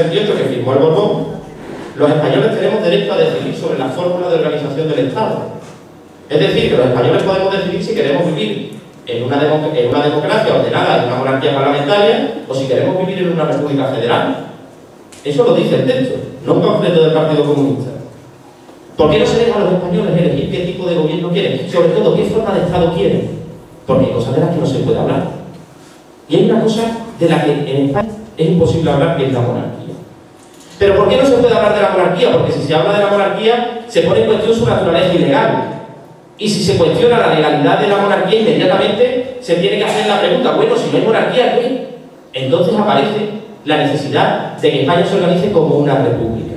1928 que firmó el Borbón, los españoles tenemos derecho a decidir sobre la fórmula de organización del Estado. Es decir, que los españoles podemos decidir si queremos vivir en una democracia ordenada, en una monarquía parlamentaria, o si queremos vivir en una república federal. Eso lo dice el texto, no un panfleto del Partido Comunista. ¿Por qué no se deja a los españoles elegir qué tipo de gobierno quieren? Sobre todo, ¿qué forma de Estado quieren? Porque hay cosas de las que no se puede hablar. Y hay una cosa de la que en España es imposible hablar, que es la monarquía. ¿Pero por qué no se puede hablar de la monarquía? Porque si se habla de la monarquía, se pone en cuestión su naturaleza ilegal. Y si se cuestiona la legalidad de la monarquía, inmediatamente se tiene que hacer la pregunta, bueno, si no hay monarquía, ¿qué? Entonces aparece la necesidad de que España se organice como una república.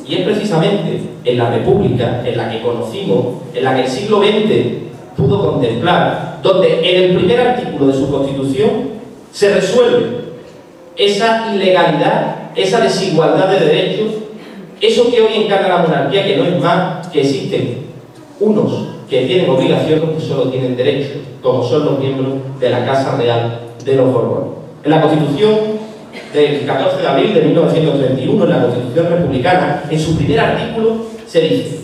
Y es precisamente en la república, en la que conocimos, en la que el siglo XX pudo contemplar, donde en el primer artículo de su Constitución se resuelve esa ilegalidad, esa desigualdad de derechos, eso que hoy encarna la monarquía, que no es más que existen unos que tienen obligaciones que solo tienen derechos, como son los miembros de la Casa Real de los Borbones. En la Constitución del 14 de abril de 1931, en la Constitución republicana, en su primer artículo se dice: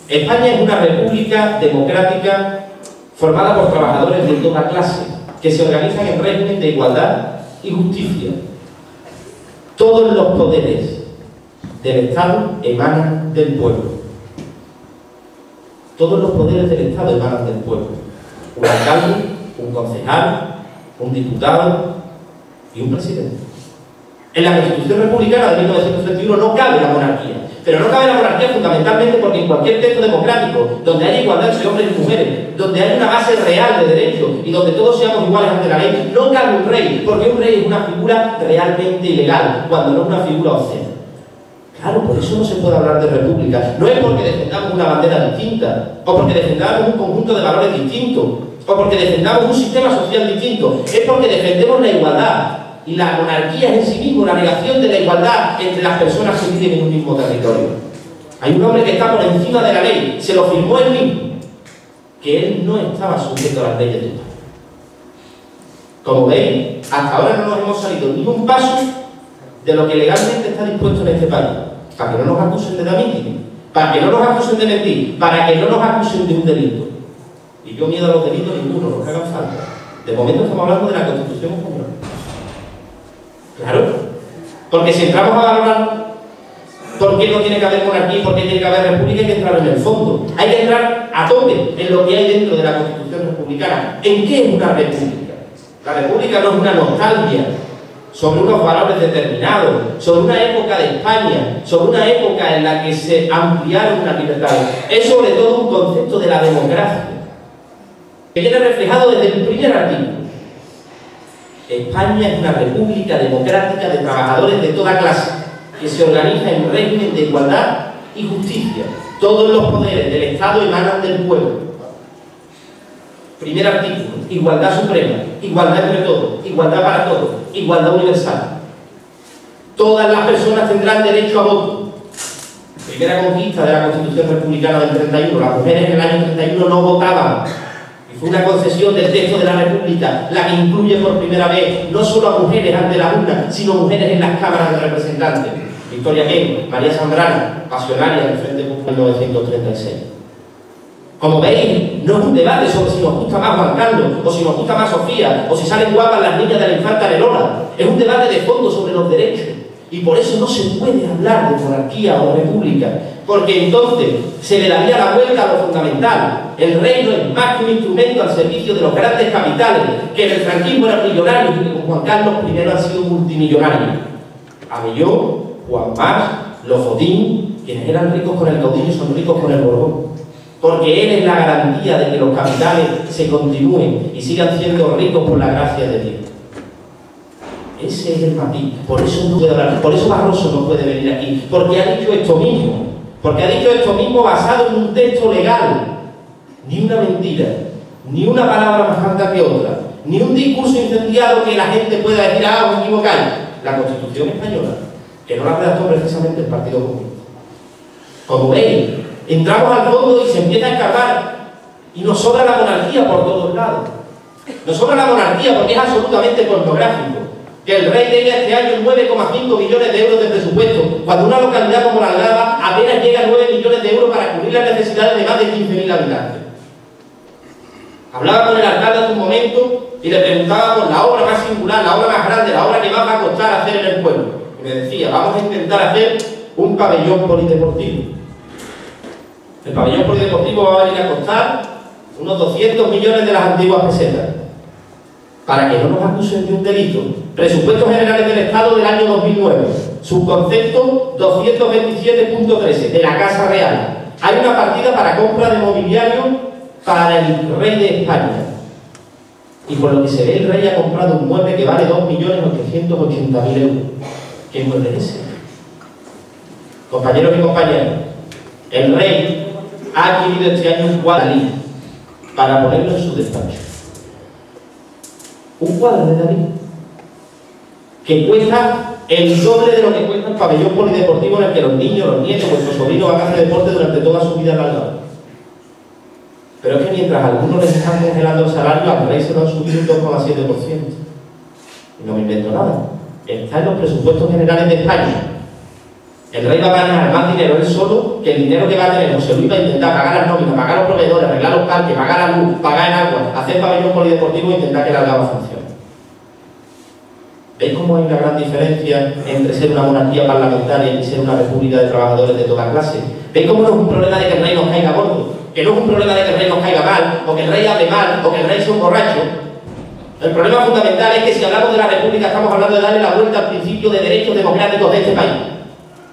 España es una república democrática formada por trabajadores de toda clase, que se organizan en régimen de igualdad y justicia. Todos los poderes del Estado emanan del pueblo. Todos los poderes del Estado emanan del pueblo. Un alcalde, un concejal, un diputado y un presidente. En la Constitución republicana de 1931 no cabe la monarquía. Pero no cabe la monarquía fundamentalmente porque en cualquier texto democrático, donde haya igualdad entre hombres y mujeres, donde haya una base real de derechos y donde todos seamos iguales ante la ley, no cabe un rey, porque un rey es una figura realmente ilegal, cuando no es una figura obscena. Claro, por eso no se puede hablar de república. No es porque defendamos una bandera distinta, o porque defendamos un conjunto de valores distintos, o porque defendamos un sistema social distinto. Es porque defendemos la igualdad. Y la monarquía es en sí mismo la negación de la igualdad entre las personas que viven en un mismo territorio. Hay un hombre que está por encima de la ley, se lo firmó él mismo, que él no estaba sujeto a las leyes de España. Como veis, hasta ahora no nos hemos salido ni un paso de lo que legalmente está dispuesto en este país, para que no nos acusen de damítica, para que no nos acusen de mentir, para que no nos acusen de un delito. Y yo miedo a los delitos ninguno, los que hagan falta. De momento estamos hablando de la Constitución española. Claro, porque si entramos a valorar por qué no tiene que haber monarquía y por qué tiene que haber república, hay que entrar en el fondo. Hay que entrar a tope en lo que hay dentro de la Constitución republicana. ¿En qué es una república? La república no es una nostalgia sobre unos valores determinados, sobre una época de España, sobre una época en la que se ampliaron las libertades. Es sobre todo un concepto de la democracia, que viene reflejado desde el primer artículo. España es una república democrática de trabajadores de toda clase, que se organiza en régimen de igualdad y justicia. Todos los poderes del Estado emanan del pueblo. Primer artículo: igualdad suprema, igualdad entre todos, igualdad para todos, igualdad universal. Todas las personas tendrán derecho a voto. Primera conquista de la Constitución republicana del 31. Las mujeres en el año 31 no votaban. Fue una concesión del texto de la República la que incluye por primera vez no solo a mujeres ante la urna, sino mujeres en las cámaras de representantes. Victoria Kent, María Zambrano, pasionaria del Frente Popular en 1936. Como veis, no es un debate sobre si nos gusta más Juan Carlos, o si nos gusta más Sofía, o si salen guapas las niñas de la infanta Leonora. Es un debate de fondo sobre los derechos. Y por eso no se puede hablar de monarquía o república, porque entonces se le daría la vuelta a lo fundamental. El reino es más que un instrumento al servicio de los grandes capitales, que en el franquismo eran millonarios y que con Juan Carlos I han sido multimillonarios. Abelló, Juan March, los Botín, quienes eran ricos con el caudillo son ricos con el Borbón, porque él es la garantía de que los capitales se continúen y sigan siendo ricos por la gracia de Dios. Ese es el matiz. Por eso no puede hablar, por eso Barroso no puede venir aquí, porque ha dicho esto mismo, basado en un texto legal. Ni una mentira, ni una palabra más alta que otra, ni un discurso incendiado que la gente pueda decir: ah, os equivocáis. La Constitución española, que no la redactó precisamente el Partido Comunista. Como veis, entramos al fondo y se empieza a escapar, y nos sobra la monarquía por todos lados. Nos sobra la monarquía porque es absolutamente pornográfico. que el rey tenga este año 9,5 millones de euros de presupuesto, cuando una localidad como La Algaba apenas llega a 9 millones de euros para cubrir las necesidades de más de 15.000 habitantes. Hablaba con el alcalde hace un momento y le preguntaba por la obra más singular, la obra más grande, la obra que más va a costar hacer en el pueblo. Y me decía, vamos a intentar hacer un pabellón polideportivo. El pabellón polideportivo va a venir a costar unos 200 millones de las antiguas pesetas. Para que no nos acusen de un delito. Presupuestos Generales del Estado del año 2009. Subconcepto 227.13 de la Casa Real. Hay una partida para compra de mobiliario para el rey de España. Y por lo que se ve, el rey ha comprado un mueble que vale 2.880.000 euros. ¿Qué mueble es ese? Compañeros y compañeras, el rey ha adquirido este año un cuadro para ponerlo en su despacho. Un cuadro de Dalí que cuesta el doble de lo que cuesta el pabellón polideportivo en el que los niños, los nietos, vuestros sobrinos van a hacer deporte durante toda su vida en la Algaba. Pero es que mientras algunos les están congelando el salario, al rey se lo han subido un 2,7%. Y no me invento nada. Está en los presupuestos generales de España. El rey va a ganar más dinero él solo que el dinero que va a tener José Luis para intentar pagar las nóminas, pagar los proveedores, arreglar los parques, pagar la luz, pagar el agua, hacer pabellón polideportivo e intentar que la Algaba funcione. ¿Veis cómo hay una gran diferencia entre ser una monarquía parlamentaria y ser una república de trabajadores de toda clase? ¿Veis cómo no es un problema de que el rey nos caiga gordo? Que no es un problema de que el rey nos caiga mal, o que el rey hable mal, o que el rey sea un borracho. El problema fundamental es que si hablamos de la república estamos hablando de darle la vuelta al principio de derechos democráticos de este país.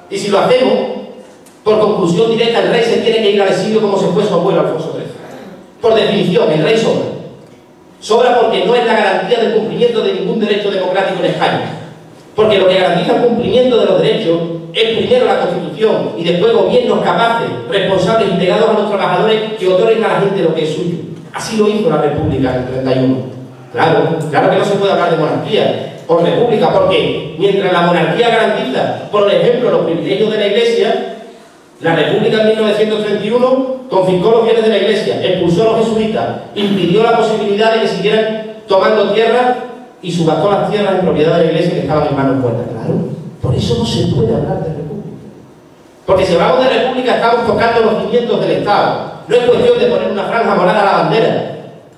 Y si lo hacemos, por conclusión directa, el rey se tiene que ir al exilio como se fue su abuelo Alfonso XIII. Por definición, el rey sobra. Sobra porque no es la garantía del cumplimiento de ningún derecho democrático en España. Porque lo que garantiza el cumplimiento de los derechos es primero la Constitución y después gobiernos capaces, responsables, integrados a los trabajadores que otorguen a la gente lo que es suyo. Así lo hizo la República en el 31. Claro que no se puede hablar de monarquía o república, porque mientras la monarquía garantiza, por ejemplo, los privilegios de la Iglesia, la República en 1931 confiscó los bienes de la Iglesia, expulsó a los jesuitas, impidió la posibilidad de que siguieran tomando tierra y subastó las tierras en propiedad de la Iglesia que estaban en manos muertas. Claro, por eso no se puede hablar de república. Porque si hablamos de república estamos tocando los cimientos del Estado. No es cuestión de poner una franja morada a la bandera.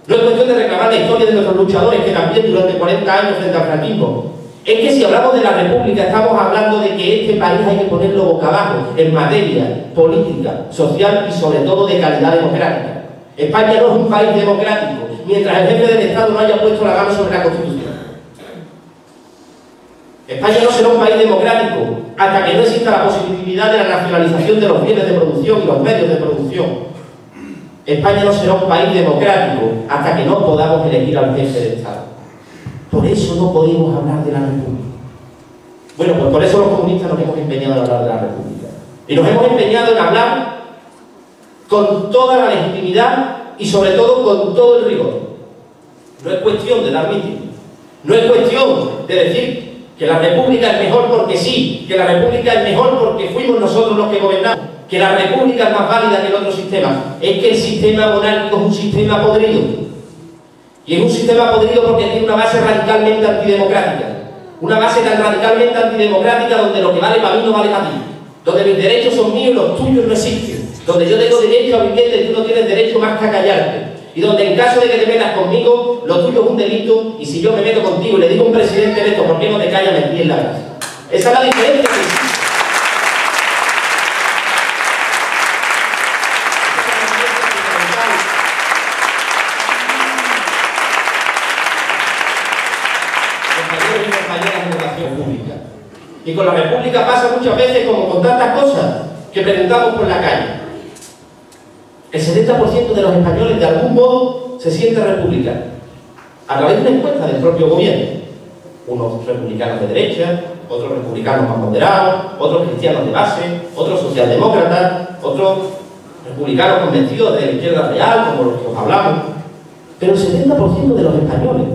No es cuestión de reclamar la historia de nuestros luchadores que también durante 40 años frente al franquismo. Es que si hablamos de la república estamos hablando de que este país hay que ponerlo boca abajo en materia política, social y sobre todo de calidad democrática. España no es un país democrático mientras el jefe del Estado no haya puesto la mano sobre la Constitución. España no será un país democrático hasta que no exista la posibilidad de la nacionalización de los bienes de producción y los medios de producción. España no será un país democrático hasta que no podamos elegir al jefe de Estado. Por eso no podemos hablar de la República. Bueno, pues por eso los comunistas nos hemos empeñado en hablar de la República. Y nos hemos empeñado en hablar con toda la legitimidad y sobre todo con todo el rigor. No es cuestión de dar mitin. No es cuestión de decir que la República es mejor porque sí, que la República es mejor porque fuimos nosotros los que gobernamos, que la República es más válida que el otro sistema. Es que el sistema monárquico es un sistema podrido. Y es un sistema podrido porque tiene una base radicalmente antidemocrática. Una base tan radicalmente antidemocrática donde lo que vale para mí no vale para ti. Donde mis derechos son míos y los tuyos no existen. Donde yo tengo derecho a vivienda y tú no tienes derecho más que a callarte. Y donde en caso de que te metas conmigo, lo tuyo es un delito y si yo me meto contigo y le digo a un presidente electo, ¿por qué no te callas? Me metí en la casa. Esa es la diferencia que existe. Y con la República pasa muchas veces como con tantas cosas que preguntamos por la calle. El 70% de los españoles de algún modo se siente republicano. A través de una encuesta del propio gobierno. Unos republicanos de derecha, otros republicanos más moderados, otros cristianos de base, otros socialdemócratas, otros republicanos convencidos de la izquierda real, como los que os hablamos. Pero el 70% de los españoles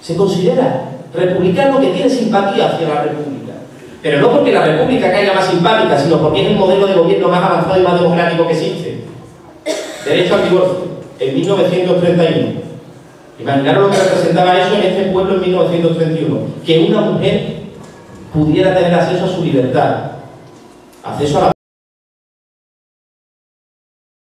se considera republicano que tiene simpatía hacia la República. Pero no porque la República caiga más simpática, sino porque es el modelo de gobierno más avanzado y más democrático que existe. Derecho al divorcio, en 1931. Imaginaros lo que representaba eso en este pueblo en 1931, que una mujer pudiera tener acceso a su libertad, acceso a la